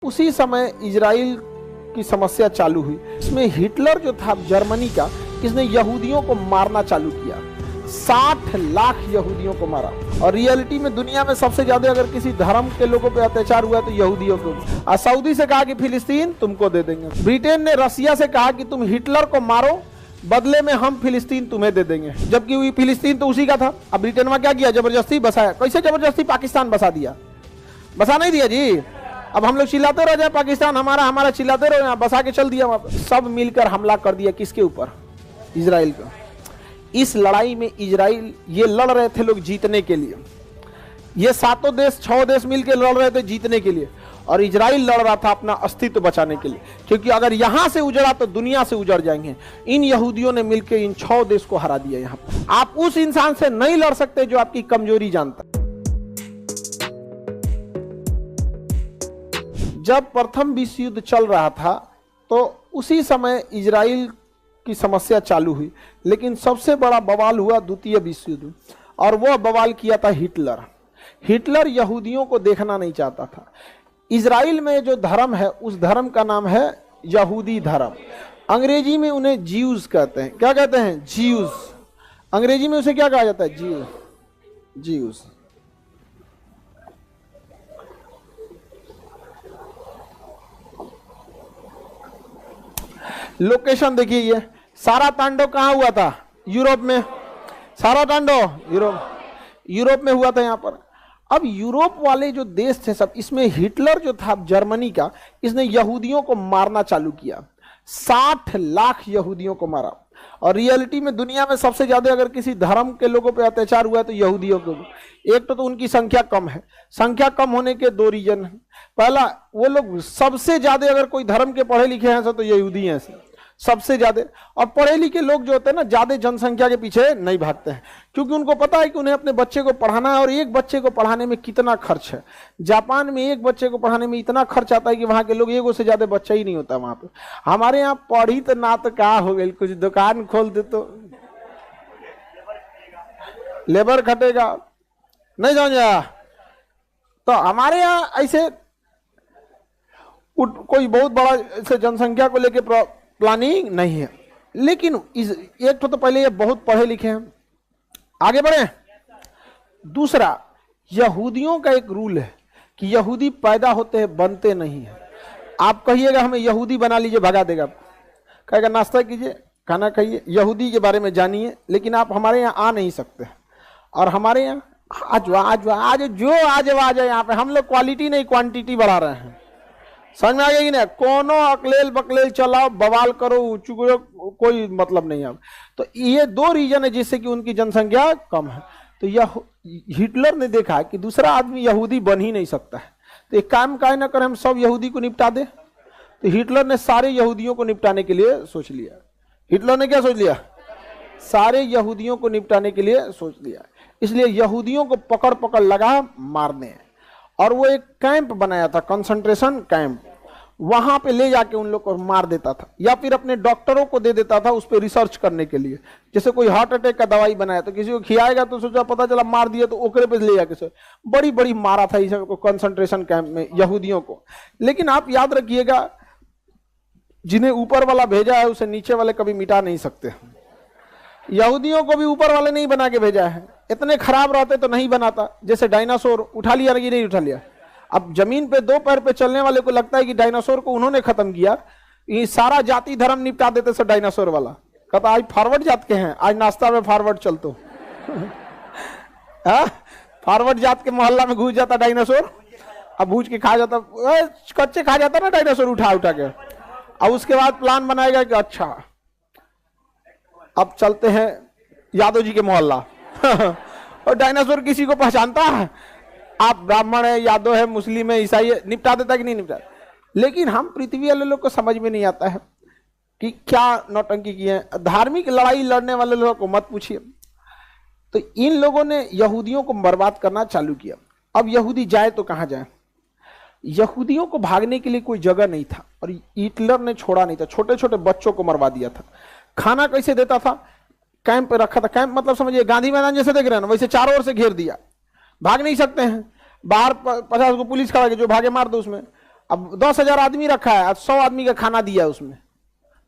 उसी समय इजराइल की समस्या चालू हुई। इसमें हिटलर जो था जर्मनी का, इसने यहूदियों को मारना चालू किया। 60 लाख यहूदियों को मारा। और रियलिटी में दुनिया में सबसे ज्यादा अगर किसी धर्म के लोगों पे अत्याचार हुआ तो यहूदियों को। सऊदी से कहा कि फिलिस्तीन तुमको दे देंगे। ब्रिटेन ने रसिया से कहा कि तुम हिटलर को मारो, बदले में हम फिलिस्तीन तुम्हें दे देंगे, जबकि फिलिस्तीन तो उसी का था। अब ब्रिटेन में क्या किया, जबरदस्ती बसाया। कैसे जबरदस्ती? पाकिस्तान बसा दिया। बसा नहीं दिया जी। अब हम लोग चिल्लाते रह जाए पाकिस्तान हमारा हमारा, चिल्लाते रहो, बसा के चल दिया। सब मिलकर हमला कर दिया किसके ऊपर? इजराइल का। इस लड़ाई में इजराइल ये लड़ रहे थे लोग जीतने के लिए। ये 7 देश 6 देश मिलकर लड़ रहे थे जीतने के लिए, और इजराइल लड़ रहा था अपना अस्तित्व बचाने के लिए, क्योंकि अगर यहां से उजड़ा तो दुनिया से उजड़ जाएंगे। इन यहूदियों ने मिलकर इन 6 देश को हरा दिया। यहां पर आप उस इंसान से नहीं लड़ सकते जो आपकी कमजोरी जानता। जब प्रथम विश्व युद्ध चल रहा था तो उसी समय इजराइल की समस्या चालू हुई, लेकिन सबसे बड़ा बवाल हुआ द्वितीय विश्व युद्ध, और वह बवाल किया था हिटलर। हिटलर यहूदियों को देखना नहीं चाहता था। इजराइल में जो धर्म है उस धर्म का नाम है यहूदी धर्म। अंग्रेजी में उन्हें ज्यूज कहते हैं। क्या कहते हैं? ज्यूज। अंग्रेजी में उसे क्या कहा जाता है? ज्यूज। ज्यूज। लोकेशन देखिए, ये सारा तांडव कहां हुआ था? यूरोप में। सारा तांडव यूरोप में हुआ था यहां पर। अब यूरोप वाले जो देश थे सब, इसमें हिटलर जो था जर्मनी का, इसने यहूदियों को मारना चालू किया। 60 लाख यहूदियों को मारा। और रियलिटी में दुनिया में सबसे ज्यादा अगर किसी धर्म के लोगों पे अत्याचार हुआ तो यहूदियों को। एक तो उनकी संख्या कम है। संख्या कम होने के 2 रीजन है। पहला, वो लोग सबसे ज्यादा अगर कोई धर्म के पढ़े लिखे हैं तो यहूदी हैं सबसे ज्यादा। और पढ़े लिखे लोग जो होते हैं ना, ज्यादा जनसंख्या के पीछे नहीं भागते हैं, क्योंकि उनको पता है कि उन्हें अपने बच्चे को पढ़ाना है। और एक बच्चे को पढ़ाने में कितना खर्च है। जापान में एक बच्चे को पढ़ाने में इतना खर्च आता है कि वहां के लोग एगो से ज्यादा बच्चा ही नहीं होता वहां पे। हमारे यहाँ पढ़ी तो ना तो क्या हो गई, कुछ दुकान खोल दे तो लेबर खटेगा, नहीं समझा? तो हमारे यहाँ ऐसे कोई बहुत बड़ा ऐसे जनसंख्या को लेकर प्लानिंग नहीं है। लेकिन एक तो पहले ये बहुत पढ़े लिखे हैं। आगे बढ़े। दूसरा, यहूदियों का एक रूल है कि यहूदी पैदा होते हैं, बनते नहीं है। आप कहिएगा हमें यहूदी बना लीजिए, भगा देगा। कहेगा नाश्ता कीजिए, खाना खाइए, यहूदी के बारे में जानिए, लेकिन आप हमारे यहाँ आ नहीं सकते। और हमारे यहाँ आज यहाँ पे हम लोग क्वालिटी नहीं क्वांटिटी बढ़ा रहे हैं। समझ में आ गया कि नहीं? कोनो अकलेल बकलेल चलाओ, बवाल करो, चुगलो, कोई मतलब नहीं है। तो ये 2 रीजन है जिससे कि उनकी जनसंख्या कम है। तो यह हिटलर ने देखा कि दूसरा आदमी यहूदी बन ही नहीं सकता है, तो एक काम काहे ना करें, हम सब यहूदी को निपटा दे। तो हिटलर ने सारे यहूदियों को निपटाने के लिए सोच लिया। हिटलर ने क्या सोच लिया? सारे यहूदियों को निपटाने के लिए सोच लिया। इसलिए यहूदियों को पकड़ पकड़ लगा मारने। और वो एक कैंप बनाया था, कंसंट्रेशन कैंप। वहां पे ले जाके उन लोग को मार देता था, या फिर अपने डॉक्टरों को दे देता था उस पर रिसर्च करने के लिए। जैसे कोई हार्ट अटैक का दवाई बनाया तो किसी को खिलाएगा तो सोचा पता चला मार दिया, तो ओकरे पे ले जाके बड़ी बड़ी मारा था इस कंसंट्रेशन कैंप में यहूदियों को। लेकिन आप याद रखिएगा, जिन्हें ऊपर वाला भेजा है उसे नीचे वाले कभी मिटा नहीं सकते। यहूदियों को भी ऊपर वाले नहीं बना के भेजा है। इतने खराब रहते तो नहीं बनाता। जैसे डायनासोर उठा लिया कि नहीं उठा लिया। अब जमीन पे 2 पैर पे चलने वाले को लगता है कि डायनासोर को उन्होंने खत्म किया, ये सारा जाति धर्म निपटा देते सर डायनासोर वाला। कहता आज फॉरवर्ड जात के हैं, आज नाश्ता में फॉरवर्ड चलतो। फॉरवर्ड जात के मोहल्ला में घुस जाता डायनासोर, अब भूज के खा जाता, कच्चे खा जाता ना डायनासोर उठा के। अब उसके बाद प्लान बनाएगा कि अच्छा अब चलते हैं यादव जी के मोहल्ला। और डायनासोर किसी को पहचानता है? आप ब्राह्मण है, यादव है, मुस्लिम है, ईसाई है, निपटा देता कि नहीं निपटा? लेकिन हम पृथ्वी वाले लोग को समझ में नहीं आता है कि क्या नौटंकी की है। धार्मिक लड़ाई लड़ने वाले लोगों को मत पूछिए। तो इन लोगों ने यहूदियों को बर्बाद करना चालू किया। अब यहूदी जाए तो कहां जाए? यहूदियों को भागने के लिए कोई जगह नहीं था, और हिटलर ने छोड़ा नहीं था। छोटे छोटे बच्चों को मरवा दिया था। खाना कैसे देता था? कैंप पे रखा था। कैंप मतलब समझिए गांधी मैदान जैसे देख रहे हैं ना, वैसे चारों ओर से घेर दिया। भाग नहीं सकते हैं, बाहर 50 को पुलिस खड़ा के जो भागे मार दो उसमें। अब 10,000 आदमी रखा है, अब 100 आदमी का खाना दिया उसमें,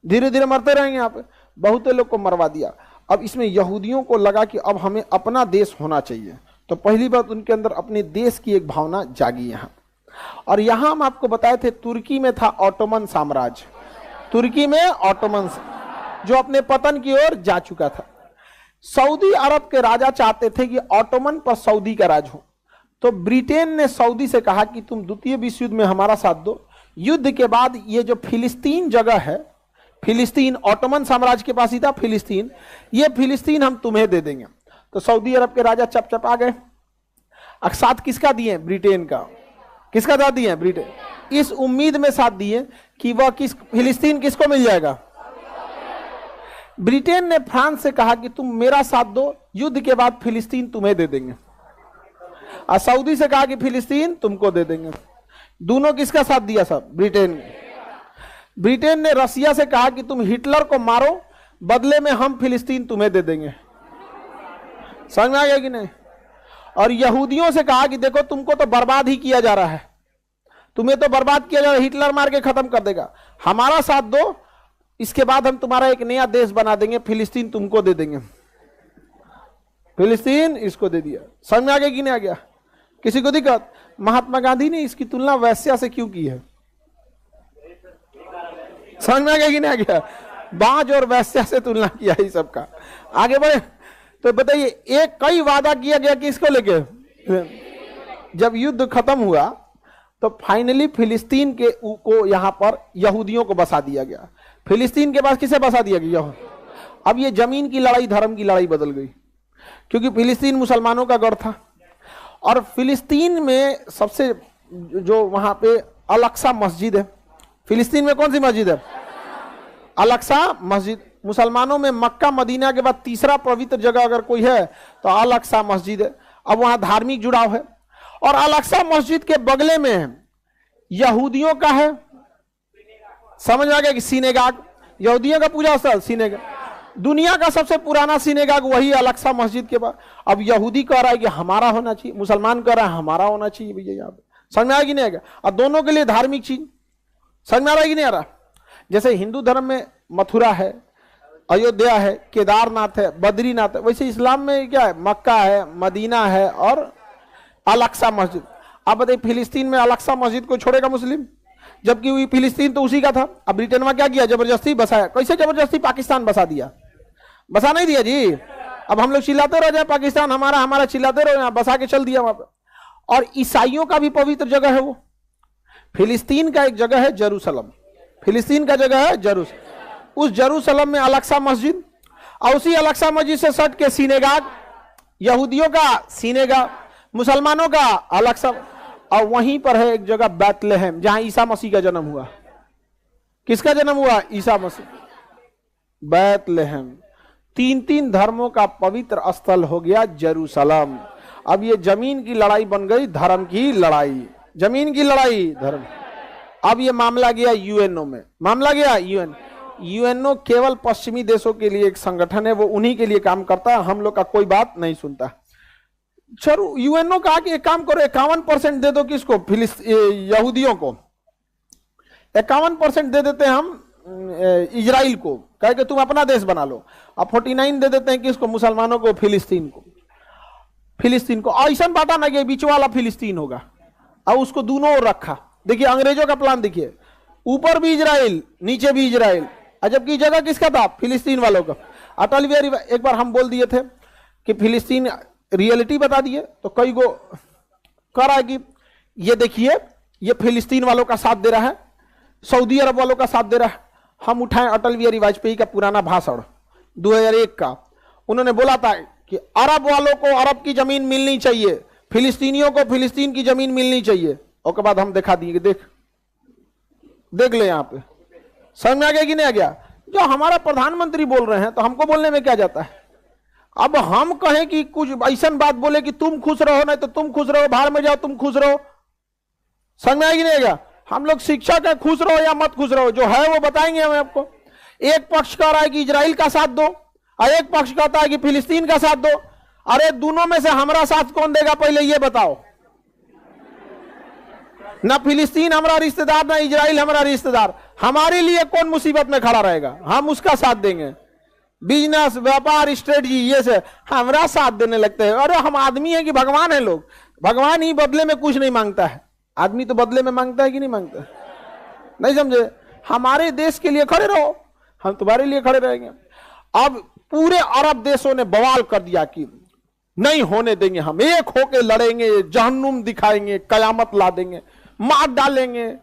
धीरे धीरे मरते रहेंगे यहाँ पे, बहुत लोग को मरवा दिया। अब इसमें यहूदियों को लगा कि अब हमें अपना देश होना चाहिए, तो पहली बात उनके अंदर अपने देश की एक भावना जागी यहाँ। और यहाँ हम आपको बताए थे तुर्की में था ऑटोमन साम्राज्य, तुर्की में ऑटोमन जो अपने पतन की ओर जा चुका था। सऊदी अरब के राजा चाहते थे कि ऑटोमन पर सऊदी का राज हो, तो ब्रिटेन ने सऊदी से कहा कि तुम द्वितीय विश्व युद्ध में हमारा साथ दो, युद्ध के बाद ये जो फिलिस्तीन जगह है, फिलिस्तीन ऑटोमन साम्राज्य के पास ही था फिलिस्तीन, ये फिलिस्तीन हम तुम्हें दे देंगे। तो सऊदी अरब के राजा चपचपा गए। साथ किसका दिए? ब्रिटेन का। किसका साथ दिए? ब्रिटेन। इस उम्मीद में साथ दिए कि वह फिलिस्तीन किसको मिल जाएगा? ब्रिटेन ने फ्रांस से कहा कि तुम मेरा साथ दो, युद्ध के बाद फिलिस्तीन तुम्हें दे देंगे। और सऊदी से कहा कि फिलिस्तीन तुमको दे देंगे। दोनों किसका साथ दिया? सब ब्रिटेन। ब्रिटेन ने रसिया से कहा कि तुम हिटलर को मारो, बदले में हम फिलिस्तीन तुम्हें दे देंगे। समझ में आ गया कि नहीं? और यहूदियों से कहा कि देखो तुमको तो बर्बाद ही किया जा रहा है, तुम्हें तो बर्बाद किया जा रहा है, हिटलर मार के खत्म कर देगा, हमारा साथ दो, इसके बाद हम तुम्हारा एक नया देश बना देंगे, फिलिस्तीन तुमको दे देंगे। फिलिस्तीन इसको दे दिया। समझ में आ गया कि नहीं आ गया? किसी को दिक्कत? महात्मा गांधी ने इसकी तुलना वैश्या से क्यों की है? समझ में आ गया कि नहीं आ गया? बाज और वैश्या से तुलना किया है सबका। आगे बढ़े तो बताइए, एक कई वादा किया गया किसको लेके? जब युद्ध खत्म हुआ तो फाइनली फिलिस्तीन के को यहां पर यहूदियों को बसा दिया गया। फिलिस्तीन के पास किसे बसा दिया गया? अब ये जमीन की लड़ाई धर्म की लड़ाई बदल गई, क्योंकि फिलिस्तीन मुसलमानों का गढ़ था। और फिलिस्तीन में सबसे जो वहां पे अल-अक्सा मस्जिद है, फिलिस्तीन में कौन सी मस्जिद है? अल-अक्सा मस्जिद। मुसलमानों में मक्का मदीना के बाद तीसरा पवित्र जगह अगर कोई है तो अल-अक्सा मस्जिद है। अब वहां धार्मिक जुड़ाव है। और अल-अक्सा मस्जिद के बगले में यहूदियों का है, समझ आ गया कि सिनेगाग, यहूदियों का पूजा स्थल सिनेगाग। दुनिया का सबसे पुराना सिनेगाग वही अल-अक्सा मस्जिद के पास। अब यहूदी कह रहा है कि हमारा होना चाहिए, मुसलमान कह रहा है हमारा होना चाहिए भैया। यहाँ पे समझ में आया कि नहीं आएगा? और दोनों के लिए धार्मिक चीज। समझ में आ रहा है कि नहीं आ रहा? जैसे हिंदू धर्म में मथुरा है, अयोध्या है, केदारनाथ है, बद्रीनाथ है, वैसे इस्लाम में क्या है? मक्का है, मदीना है और अल-अक्सा मस्जिद। आप बताइए फिलिस्तीन में अल-अक्सा मस्जिद को छोड़ेगा मुस्लिम? जबकि फिलिस्तीन तो उसी का था। अब ब्रिटेन में क्या किया? जबरदस्ती बसाया। कैसे जबरदस्ती? पाकिस्तान बसा दिया। बसा नहीं दिया जी। अब हम लोग चिल्लाते रह जाए पाकिस्तान हमारा हमारा, चिल्लाते रहो, यहाँ बसा के चल दिया वहां पर। और ईसाइयों का भी पवित्र जगह है वो। फिलिस्तीन का एक जगह है जेरूसलम, फिलिस्तीन का जगह है जेरूसलम। उस जेरूसलम में अल-अक्सा मस्जिद, और उसी अल-अक्सा मस्जिद से सट के सिनेगाग, यहूदियों का सिनेगाग, मुसलमानों का अल-अक्सा। और वहीं पर है एक जगह बैतलहम, जहां ईसा मसीह का जन्म हुआ। किसका जन्म हुआ? ईसा मसीह। बैतलहम। तीन तीन धर्मों का पवित्र स्थल हो गया जेरूसलम। अब ये जमीन की लड़ाई बन गई धर्म की लड़ाई। जमीन की लड़ाई धर्म। अब ये मामला गया यूएनओ में। मामला गया यूएनओ केवल पश्चिमी देशों के लिए एक संगठन है, वो उन्हीं के लिए काम करता है, हम लोग का कोई बात नहीं सुनता। चलो यूएनओ कहा कि एक काम करो, 51% दे दो किसको? यहूदियों को 51% दे देते हैं हम इजराइल को, कहे कि तुम अपना देश बना लो। अब 49 दे देते हैं किसको? मुसलमानों को, फिलिस्तीन को। फिलिस्तीन को ऐसा बांटा ना कि बीच वाला फिलिस्तीन होगा, और उसको दोनों ओर रखा। देखिए अंग्रेजों का प्लान देखिए, ऊपर भी इजराइल नीचे भी इजराइल, जबकि जगह किसका था? फिलिस्तीन वालों का। अटल बिहारी एक बार हम बोल दिए थे कि फिलिस्तीन रियलिटी बता दिए, तो कई को कह रहा है कि ये देखिए ये फिलिस्तीन वालों का साथ दे रहा है, सऊदी अरब वालों का साथ दे रहा है। हम उठाएं अटल बिहारी वाजपेयी का पुराना भाषण 2001 का। उन्होंने बोला था कि अरब वालों को अरब की जमीन मिलनी चाहिए, फिलिस्तीनियों को फिलिस्तीन की जमीन मिलनी चाहिए। और के बाद हम दिखा दिए कि देख ले यहां पे। समझ में आ गया कि नहीं आ गया? जो हमारा प्रधानमंत्री बोल रहे हैं तो हमको बोलने में क्या जाता है? अब हम कहें कि कुछ ऐसा बात बोले कि तुम खुश रहो, नहीं तो तुम खुश रहो, बाहर में जाओ तुम खुश रहो। समझ में आएगी नहीं आएगा? हम लोग शिक्षा का खुश रहो या मत खुश रहो, जो है वो बताएंगे हमें आपको। एक पक्ष कह रहा है कि इजराइल का साथ दो और एक पक्ष कहता है कि फिलिस्तीन का साथ दो। अरे दोनों में से हमारा साथ कौन देगा पहले ये बताओ। ना फिलिस्तीन हमारा रिश्तेदार, ना इजराइल हमारा रिश्तेदार। हमारे लिए कौन मुसीबत में खड़ा रहेगा, हम उसका साथ देंगे। बिजनेस, व्यापार, स्ट्रेटजी, ये से हमारा साथ देने लगते हैं। अरे हम आदमी हैं कि भगवान है? लोग भगवान ही बदले में कुछ नहीं मांगता है, आदमी तो बदले में मांगता है कि नहीं मांगता? नहीं समझे? हमारे देश के लिए खड़े रहो, हम तुम्हारे लिए खड़े रहेंगे। अब पूरे अरब देशों ने बवाल कर दिया कि नहीं होने देंगे, हम एक होके लड़ेंगे, जहन्नुम दिखाएंगे, कयामत ला देंगे, मार डालेंगे।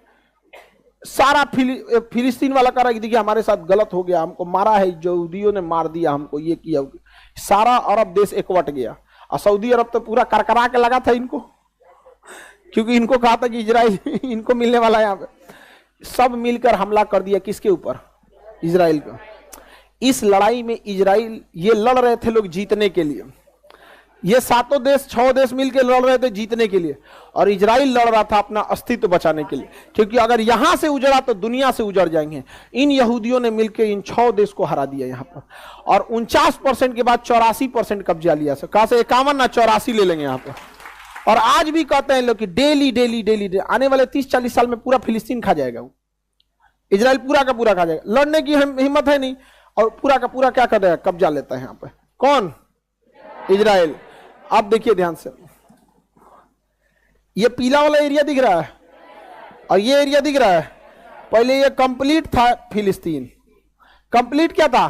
सारा फिलिस्तीन वाला कह रहा है कि देखिए हमारे साथ गलत हो गया, हमको मारा है, यहूदियों ने मार दिया हमको, ये किया। सारा अरब देश एकवट गया और सऊदी अरब तो पूरा करकरा के लगा था इनको, क्योंकि इनको कहा था कि इजराइल इनको मिलने वाला है। यहाँ पे सब मिलकर हमला कर दिया किसके ऊपर? इजराइल का। इस लड़ाई में इजराइल, ये लड़ रहे थे लोग जीतने के लिए, ये सातों देश, 6 देश मिलकर लड़ रहे थे जीतने के लिए, और इजराइल लड़ रहा था अपना अस्तित्व बचाने के लिए, क्योंकि अगर यहां से उजड़ा तो दुनिया से उजड़ जाएंगे। इन यहूदियों ने मिलकर इन 6 देश को हरा दिया यहां पर, और 49% के बाद 84% कब्जा लिया। कहां से? 51 ना 84 ले लेंगे यहां पर। और आज भी कहते हैं लोग कि डेली डेली डेली आने वाले 30-40 साल में पूरा फिलिस्तीन खा जाएगा, वो इजराइल पूरा का पूरा खा जाएगा। लड़ने की हिम्मत है नहीं, और पूरा का पूरा क्या कर देगा? कब्जा लेता है यहाँ पे। कौन? इजराइल। अब देखिए ध्यान से, ये पीला वाला एरिया दिख रहा है और ये एरिया दिख रहा है। पहले ये कंप्लीट था फिलिस्तीन। कंप्लीट क्या था?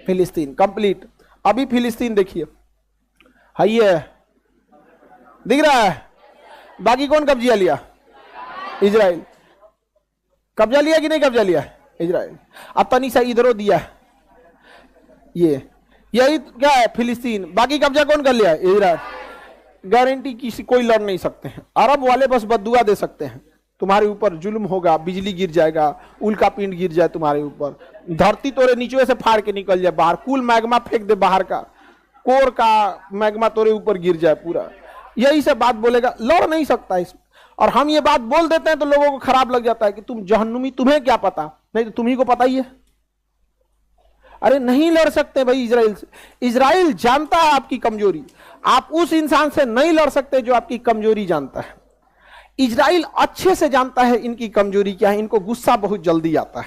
फिलिस्तीन कंप्लीट। अभी फिलिस्तीन देखिए, है ये दिख रहा है। बाकी कौन कब्जा लिया? इजराइल। कब्जा लिया कि नहीं कब्जा लिया? इजराइल। अब तनी सा इधरों दिया, ये यही क्या है? फिलिस्तीन। बाकी कब्जा कौन कर लिया? इजराइल। गारंटी किसी कोई लड़ नहीं सकते हैं। अरब वाले बस बद्दुआ दे सकते हैं, तुम्हारे ऊपर जुल्म होगा, बिजली गिर जाएगा, उल्का पिंड गिर जाए तुम्हारे ऊपर, धरती तोरे नीचे से फाड़ के निकल जाए बाहर, कुल मैग्मा फेंक दे बाहर का, कोर का मैग्मा तोरे ऊपर गिर जाए पूरा। यही सब बात बोलेगा, लड़ नहीं सकता इसमें। और हम ये बात बोल देते हैं तो लोगों को खराब लग जाता है कि तुम जहन्नुमी, तुम्हें क्या पता? नहीं तो तुम्ही को पता ही है। अरे नहीं लड़ सकते भाई इजराइल से। इजराइल जानता है आपकी कमजोरी, आप उस इंसान से नहीं लड़ सकते जो आपकी कमजोरी जानता है। इजराइल अच्छे से जानता है इनकी कमजोरी क्या है, इनको गुस्सा बहुत जल्दी आता है।